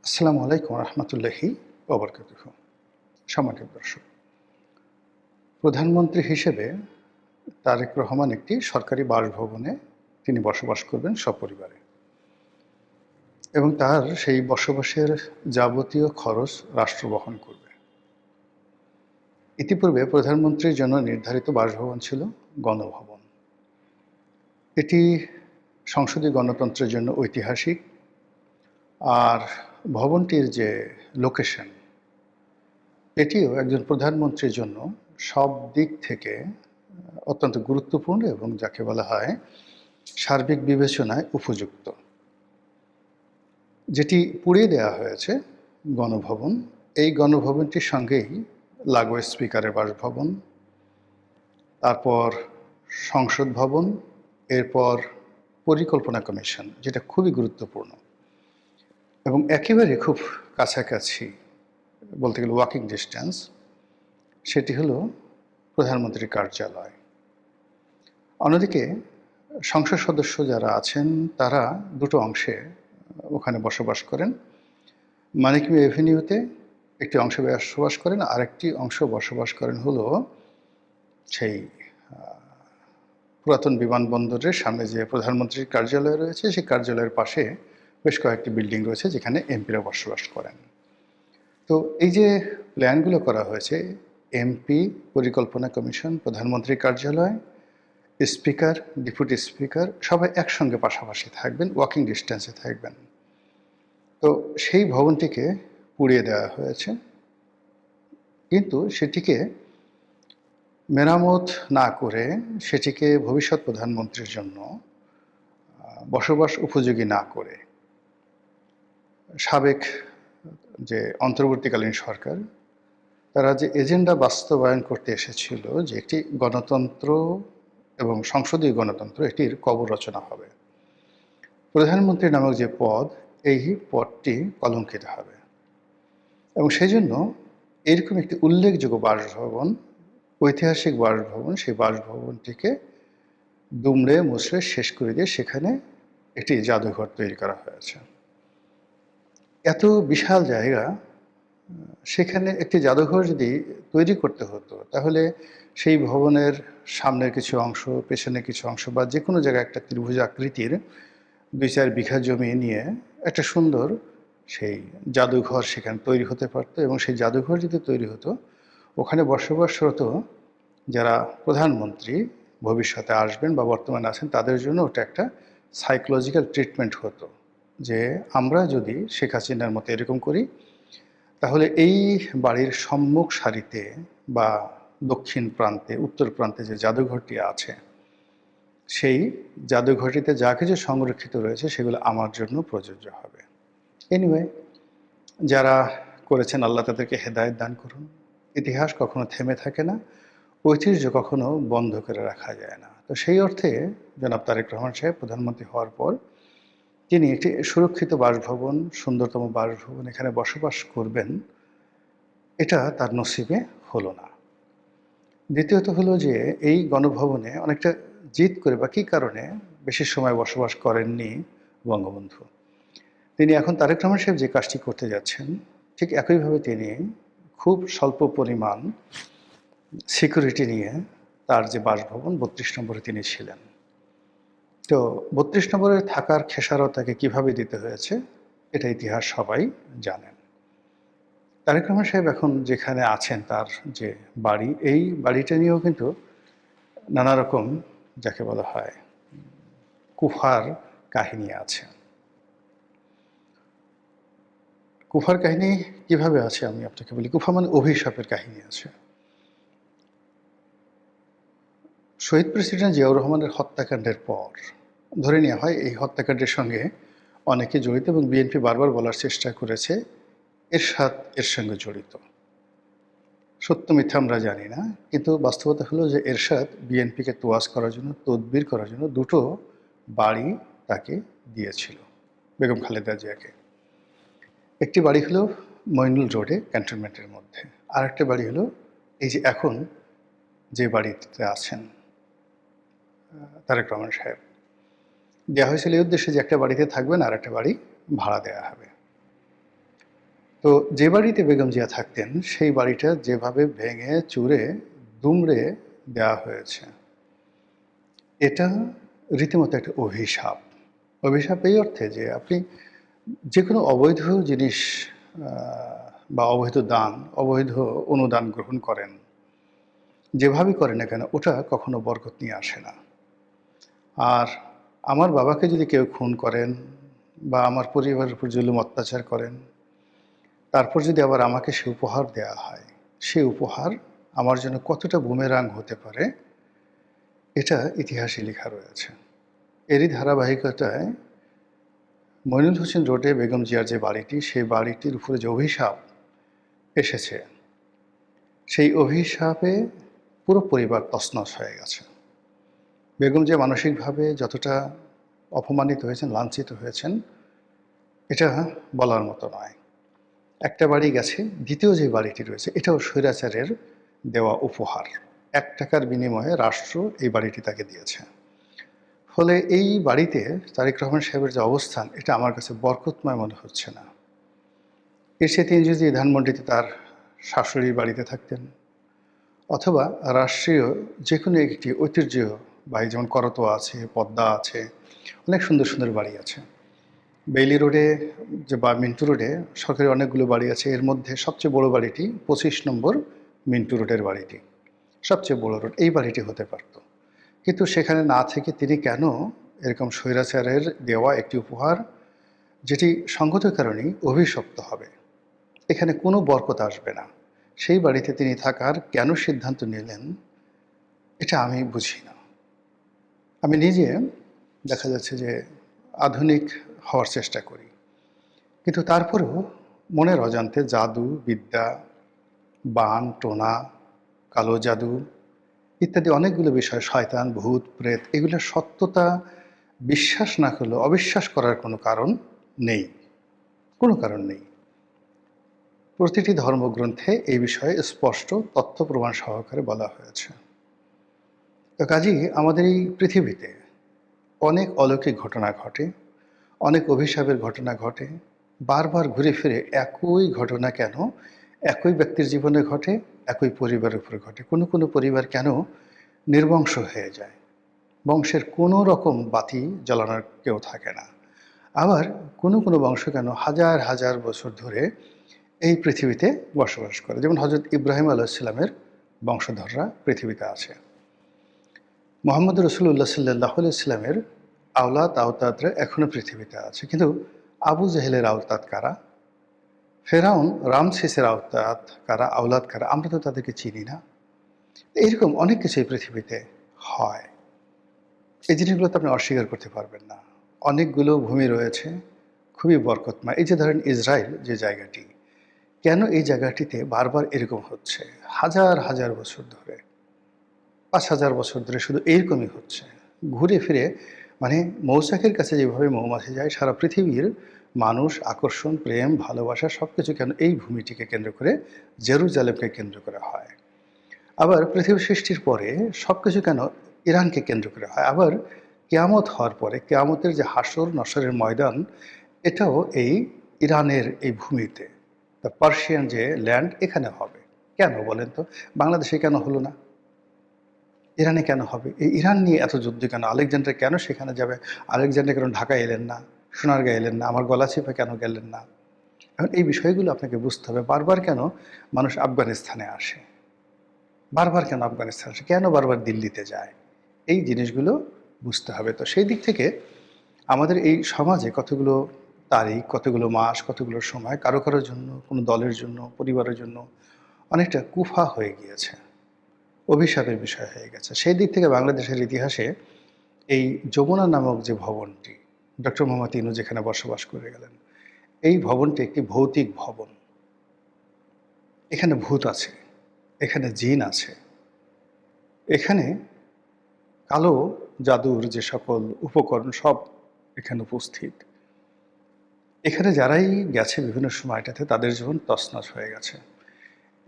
আসসালামু আলাইকুম রহমতুল্লাহি ওবরকাতুহু। সম্মানিত দর্শক, প্রধানমন্ত্রী হিসেবে তারেক রহমান একটি সরকারি বাসভবনে তিনি বসবাস করবেন সপরিবারে, এবং তার সেই বসবাসের যাবতীয় খরচ রাষ্ট্র বহন করবে। ইতিপূর্বে প্রধানমন্ত্রীর জন্য নির্ধারিত বাসভবন ছিল গণভবন। এটি সংসদীয় গণতন্ত্রের জন্য ঐতিহাসিক, আর ভবনটির যে লোকেশন, এটিও একজন প্রধানমন্ত্রীর জন্য সব দিক থেকে অত্যন্ত গুরুত্বপূর্ণ এবং যাকে বলা হয় সার্বিক বিবেচনায় উপযুক্ত। যেটি পুড়িয়ে দেওয়া হয়েছে গণভবন, এই গণভবনটির সঙ্গেই লাগোয়া স্পিকারের বাসভবন, তারপর সংসদ ভবন, এরপর পরিকল্পনা কমিশন, যেটা খুবই গুরুত্বপূর্ণ এবং একেবারে খুব কাছাকাছি, বলতে গেলে ওয়াকিং ডিস্টেন্স, সেটি হলো প্রধানমন্ত্রীর কার্যালয়। অন্যদিকে সংসদ সদস্য যারা আছেন তারা দুটো অংশে ওখানে বসবাস করেন। মানিক মিয়া এভিনিউতে একটি অংশে বসবাস করেন, আরেকটি অংশ বসবাস করেন হলো সেই পুরাতন বিমানবন্দরের সামনে যে প্রধানমন্ত্রীর কার্যালয় রয়েছে, সেই কার্যালয়ের পাশে বেশ কয়েকটি বিল্ডিং রয়েছে যেখানে এমপিরা বসবাস করেন। তো এই যে প্ল্যানগুলো করা হয়েছে, এমপি, পরিকল্পনা কমিশন, প্রধানমন্ত্রীর কার্যালয়, স্পিকার, ডেপুটি স্পিকার সবাই একসঙ্গে পাশাপাশি থাকবেন, ওয়াকিং ডিস্টেন্সে থাকবেন। তো সেই ভবনটিকে পুড়িয়ে দেওয়া হয়েছে, কিন্তু সেটিকে মেরামত না করে, সেটিকে ভবিষ্যৎ প্রধানমন্ত্রীর জন্য বসবাস উপযোগী না করে, সাবেক যে অন্তর্বর্তীকালীন সরকার তারা যে এজেন্ডা বাস্তবায়ন করতে এসেছিল যে একটি গণতন্ত্র এবং সংসদীয় গণতন্ত্র, এটির কবর রচনা হবে। প্রধানমন্ত্রী নামক যে পদ, এই পদটি কলঙ্কিত হবে, এবং সেই জন্য এরকম একটি উল্লেখযোগ্য বাসভবন, ঐতিহাসিক বাসভবন, সেই বাসভবনটিকে দুমড়ে মুচড়ে শেষ করে দিয়ে সেখানে একটি জাদুঘর তৈরি করা হয়েছে। এত বিশাল জায়গা, সেখানে একটি জাদুঘর যদি তৈরি করতে হতো, তাহলে সেই ভবনের সামনের কিছু অংশ, পেছনের কিছু অংশ, বা যে কোনো জায়গায় একটা ত্রিভুজ আকৃতির 2-4 বিঘা জমি নিয়ে একটা সুন্দর সেই জাদুঘর সেখানে তৈরি হতে পারতো, এবং সেই জাদুঘর যদি তৈরি হতো, ওখানে বসবাসরত যারা প্রধানমন্ত্রী ভবিষ্যতে আসবেন বা বর্তমানে আছেন তাদের জন্য ওটা একটা সাইকোলজিক্যাল ট্রিটমেন্ট হতো, যে আমরা যদি শেখ হাসিনার মতো এরকম করি, তাহলে এই বাড়ির সম্মুখ সারিতে বা দক্ষিণ প্রান্তে, উত্তর প্রান্তে যে জাদুঘরটি আছে, সেই জাদুঘরটিতে যা কিছু সংরক্ষিত রয়েছে সেগুলো আমার জন্য প্রযোজ্য হবে। এনিওয়ে, যারা করেছেন আল্লাহ তাদেরকে হেদায়েত দান করুন। ইতিহাস কখনো থেমে থাকে না, ঐতিহ্য কখনো বন্ধ করে রাখা যায় না। তো সেই অর্থে জনাব তারেক রহমান সাহেব প্রধানমন্ত্রী হওয়ার পর তিনি একটি সুরক্ষিত বাসভবন, সুন্দরতম বাসভবন এখানে বসবাস করবেন, এটা তার নসিবে হলো না। দ্বিতীয়ত হলো যে এই গণভবনে অনেকটা জিদ করে বা কী কারণে বেশি সময় বসবাস করেননি বঙ্গবন্ধু। তিনি এখন তারেক রহমান সাহেব যে কাজটি করতে যাচ্ছেন, ঠিক একইভাবে তিনি খুব স্বল্প পরিমাণ সিকিউরিটি নিয়ে তার যে বাসভবন 32 নম্বরে তিনি ছিলেন। তো 32 নম্বরে থাকার খেসারত তাকে কীভাবে দিতে হয়েছে, এটা ইতিহাস সবাই জানেন। তারেক রহমান সাহেব এখন যেখানে আছেন, তার যে বাড়ি, এই বাড়িটা নিয়েও কিন্তু নানা রকম যাকে বলা হয় কুফার কাহিনী আছে। কুফার কাহিনী কিভাবে আছে আমি আপনাকে বলি। কুফা মানে অভিশাপের কাহিনী আছে। শহীদ প্রেসিডেন্ট জিয়াউর রহমানের হত্যাকাণ্ডের পর ধরে নেওয়া হয় এই হত্যাকাণ্ডের সঙ্গে অনেকে জড়িত, এবং বিএনপি বারবার বলার চেষ্টা করেছে এরশাদ এর সঙ্গে জড়িত। সত্য মিথ্যা আমরা জানি না, কিন্তু বাস্তবতা হলো যে এরশাদ বিএনপিকে তোয়াজ করার জন্য, তদবির করার জন্য দুটো বাড়ি তাকে দিয়েছিল বেগম খালেদা জিয়াকে। একটি বাড়ি হলো মইনুল রোডে ক্যান্টনমেন্টের মধ্যে, আর একটা বাড়ি হলো এই যে এখন যে বাড়িতে আছেন তারেক রহমান সাহেব। দেওয়া হয়েছিল এই উদ্দেশ্যে যে একটা বাড়িতে থাকবেন আর একটা বাড়ি ভাড়া দেওয়া হবে। তো যে বাড়িতে বেগম জিয়া থাকতেন সেই বাড়িটা যেভাবে ভেঙে চুরে দুমড়ে দেওয়া হয়েছে, এটা রীতিমতো একটা অভিশাপ। অভিশাপ এই অর্থে যে আপনি যে কোনো অবৈধ জিনিস বা অবৈধ দান, অবৈধ অনুদান গ্রহণ করেন, যেভাবেই করেন না কেন ওটা কখনো বরকত নিয়ে আসে না। আর আমার বাবাকে যদি কেউ খুন করেন বা আমার পরিবারের উপর জুলুম অত্যাচার করেন, তারপর যদি আবার আমাকে সে উপহার দেওয়া হয়, সে উপহার আমার জন্য কতটা বুমেরাং হতে পারে এটা ইতিহাসে লেখা রয়েছে। এরই ধারাবাহিকতায় মইনুল হোসেন রোডে বেগম জিয়ার যে বাড়িটি, সেই বাড়িটির উপরে যে অভিশাপ এসেছে, সেই অভিশাপে পুরো পরিবার তছনছ হয়ে গেছে। বেগম জিয়া মানসিকভাবে যতটা অপমানিত হয়েছেন, লাঞ্ছিত হয়েছেন, এটা বলার মতো নয়। একটা বাড়ি গেছে, দ্বিতীয় যে বাড়িটি রয়েছে এটাও স্বৈরাচারের দেওয়া উপহার। 1 টাকার বিনিময়ে রাষ্ট্র এই বাড়িটি তাকে দিয়েছে। ফলে এই বাড়িতে তারেক রহমান সাহেবের যে অবস্থান, এটা আমার কাছে বরকতময় মনে হচ্ছে না। এর সাথে তিনি যদি ধানমন্ডিতে তার শাশুড়ির বাড়িতে থাকতেন, অথবা রাষ্ট্রীয় যে কোনো একটি ঐতিহ্যবাহী, যেমন করতোয়া আছে, পদ্মা আছে, অনেক সুন্দর সুন্দর বাড়ি আছে। বেইলি রোডে যে বা মিন্টু রোডে সরকারি অনেকগুলো বাড়ি আছে, এর মধ্যে সবচেয়ে বড় বাড়িটি 25 নম্বর মিন্টু রোডের বাড়িটি, সবচেয়ে বড় রোড, এই বাড়িটি হতে পারত। কিন্তু সেখানে না থেকে তিনি কেন এরকম স্বৈরাচারের দেওয়া একটি উপহার, যেটি সঙ্গত কারণেই অভিশপ্ত হবে, এখানে কোনো বরকত আসবে না, সেই বাড়িতে তিনি থাকার কেন সিদ্ধান্ত নিলেন, এটা আমি বুঝি না। আমি নিজে দেখা যাচ্ছে যে আধুনিক হওয়ার চেষ্টা করি, কিন্তু তারপরেও মনের অজান্তে জাদু বিদ্যা, বান টোনা, কালো জাদু ইত্যাদি অনেকগুলো বিষয়, শয়তান ভূত প্রেত, এগুলোর সত্যতা বিশ্বাস না করলেও অবিশ্বাস করার কোনো কারণ নেই, কোনো কারণ নেই। প্রতিটি ধর্মগ্রন্থে এই বিষয়ে স্পষ্ট তথ্য প্রমাণ সহকারে বলা হয়েছে। তো কাজেই আমাদের এই পৃথিবীতে অনেক অলৌকিক ঘটনা ঘটে, অনেক অভিশাপের ঘটনা ঘটে, বারবার ঘুরে ফিরে একই ঘটনা কেন একই ব্যক্তির জীবনে ঘটে, একই পরিবারের উপরে ঘটে। কোনো কোনো পরিবার কেন নির্বংশ হয়ে যায়, বংশের কোনো রকম বাতি জ্বালানোর কেউ থাকে না। আবার কোনো কোনো বংশ কেন হাজার হাজার বছর ধরে এই পৃথিবীতে বসবাস করে, যেমন হজরত ইব্রাহিম আলাইহিসসালামের বংশধররা পৃথিবীতে আছে। মোহাম্মদ রসুল্লাহ সাল্লাহ ইসলামের আওলাদ আওতাদরা এখনও পৃথিবীতে আছে, কিন্তু আবু জেহেলের আওতাদ কারা, ফেরাউন রামসেসের আওতাদ কারা, আওলাদ কারা, আমরা তো তাদেরকে চিনি না। এইরকম অনেক কিছু এই পৃথিবীতে হয়, এই জিনিসগুলো তো আপনি অস্বীকার করতে পারবেন না। অনেকগুলো ভূমি রয়েছে খুবই বরকতময়। এই যে ধরেন ইসরায়েল যে জায়গাটি, কেন এই জায়গাটিতে বারবার এরকম হচ্ছে, হাজার হাজার বছর ধরে, 5000 বছর ধরে শুধু এইরকমই হচ্ছে, ঘুরে ফিরে, মানে মৌচাকের কাছে যেভাবে মৌমাছি যায়, সারা পৃথিবীর মানুষ আকর্ষণ, প্রেম, ভালোবাসা সব কিছু কেন এই ভূমিটিকে কেন্দ্র করে, জেরুজালেমকে কেন্দ্র করে হয়। আবার পৃথিবী সৃষ্টির পরে সব কিছু কেন ইরানকে কেন্দ্র করে হয়। আবার কিয়ামত হওয়ার পরে কিয়ামতের যে হাসর নসরের ময়দান, এটাও এই ইরানের এই ভূমিতে, দ্য পার্সিয়ান যে ল্যান্ড, এখানে হবে। কেন বলেন তো? বাংলাদেশে কেন হলো না? ইরানে কেন হবে? এই ইরান নিয়ে এত যুদ্ধ কেন? আলেকজান্ডার কেন সেখানে যাবে? আলেকজান্ডার কেন ঢাকা এলেন না, সোনারগাঁ এলেন না, আমার গলা চিপে কেন গেলেন না? এখন এই বিষয়গুলো আপনাকে বুঝতে হবে। বারবার কেন মানুষ আফগানিস্তানে আসে, বারবার কেন আফগানিস্তান আসে, কেন বারবার দিল্লিতে যায়, এই জিনিসগুলো বুঝতে হবে। তো সেই দিক থেকে আমাদের এই সমাজে কতগুলো তারিখ, কতগুলো মাস, কতগুলো সময় কারো কারোর জন্য, কোনো দলের জন্য, পরিবারের জন্য অনেকটা কুফা হয়ে গিয়েছে, অভিশাপের বিষয় হয়ে গেছে। সেই দিক থেকে বাংলাদেশের ইতিহাসে এই যমুনা নামক যে ভবনটি, ডক্টর মোহাম্মদ ইনু যেখানে বসবাস করে গেলেন, এই ভবনটি একটি ভৌতিক ভবন। এখানে ভূত আছে, এখানে জিন আছে, এখানে কালো জাদুর যে সকল উপকরণ সব এখানে উপস্থিত। এখানে যারাই গেছে বিভিন্ন সময়টাতে তাদের জীবন তছনছ হয়ে গেছে।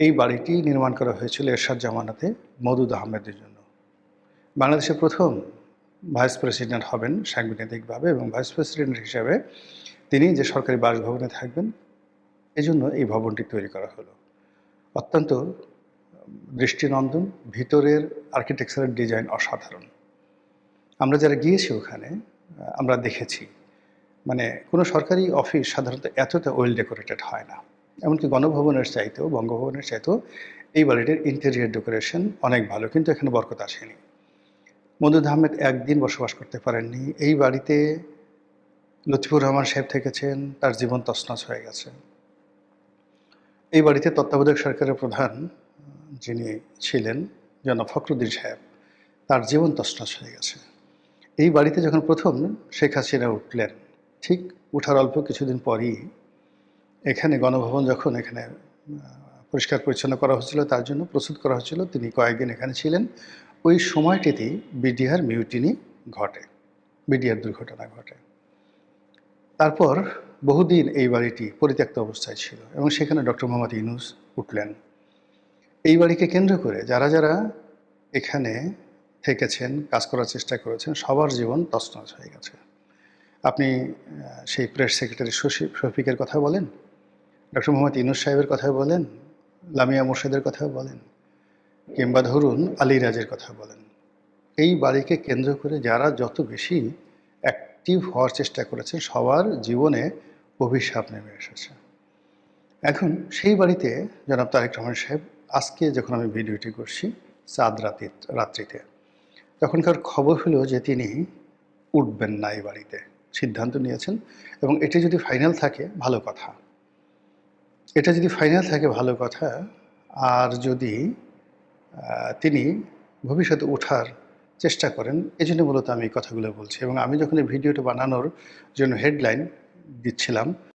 এই বাড়িটি নির্মাণ করা হয়েছিল এরশাদ জামানাতে মওদুদ আহমেদের জন্য। বাংলাদেশের প্রথম ভাইস প্রেসিডেন্ট হবেন সাংবিধানিকভাবে, এবং ভাইস প্রেসিডেন্ট হিসাবে তিনি যে সরকারি বাসভবনে থাকবেন, এজন্য এই ভবনটি তৈরি করা হলো। অত্যন্ত দৃষ্টিনন্দন, ভিতরের আর্কিটেকচারাল ডিজাইন অসাধারণ। আমরা যারা গিয়েছি ওখানে আমরা দেখেছি মানে কোনো সরকারি অফিস সাধারণত এতটা ওয়েল ডেকোরেটেড হয় না। এমনকি গণভবনের চাইতেও, বঙ্গভবনের চাইতেও এই বাড়িটির ইন্টেরিয়র ডেকোরেশন অনেক ভালো, কিন্তু এখানে বরকত আসেনি। মনজুর আহমেদ একদিন বসবাস করতে পারেননি। এই বাড়িতে লতিফুর রহমান সাহেব থেকেছেন, তার জীবন তছনছ হয়ে গেছে। এই বাড়িতে তত্ত্বাবধায়ক সরকারের প্রধান যিনি ছিলেন জনাব ফখরুদ্দিন সাহেব, তার জীবন তছনছ হয়ে গেছে। এই বাড়িতে যখন প্রথম শেখ হাসিনা উঠলেন, ঠিক উঠার অল্প কিছুদিন পরই এখানে গণভবন যখন এখানে পরিষ্কার পরিচ্ছন্ন করা হচ্ছিল, তার জন্য প্রস্তুত করা হচ্ছিল, তিনি কয়েকদিন এখানে ছিলেন। ওই সময়টিতেই বিডিআর মিউটিনি ঘটে, বিডিআর দুর্ঘটনা ঘটে। তারপর বহুদিন এই বাড়িটি পরিত্যক্ত অবস্থায় ছিল এবং সেখানে ডক্টর মোহাম্মদ ইউনূস উঠলেন। এই বাড়িকে কেন্দ্র করে যারা যারা এখানে থেকেছেন, কাজ করার চেষ্টা করেছেন, সবার জীবন তছনছ হয়ে গেছে। আপনি সেই প্রেস সেক্রেটারি শফিকের কথা বলেন, ডক্টর মোহাম্মদ ইউনূস সাহেবের কথা বলেন, লামিয়া মোর্শেদের কথা বলেন, কিংবা ধরুন আলী রাজের কথা বলেন, এই বাড়িকে কেন্দ্র করে যারা যত বেশি অ্যাক্টিভ হওয়ার চেষ্টা করেছেন, সবার জীবনে অভিশাপ নেমে এসেছে। এখন সেই বাড়িতে জনাব তারেক রহমান সাহেব, আজকে যখন আমি ভিডিওটি করছি চাঁদ রাত্রিতে, তখনকার খবর হলো যে তিনি উঠবেন না এই বাড়িতে, সিদ্ধান্ত নিয়েছেন। এবং এটি যদি ফাইনাল থাকে ভালো কথা, এটা যদি ফাইনাল থাকে ভালো কথা। আর যদি তিনি ভবিষ্যতে ওঠার চেষ্টা করেন, এজন্য মূলত আমি এই কথাগুলো বলছি। এবং আমি যখন এই ভিডিওটা বানানোর জন্য হেডলাইন দিচ্ছিলাম,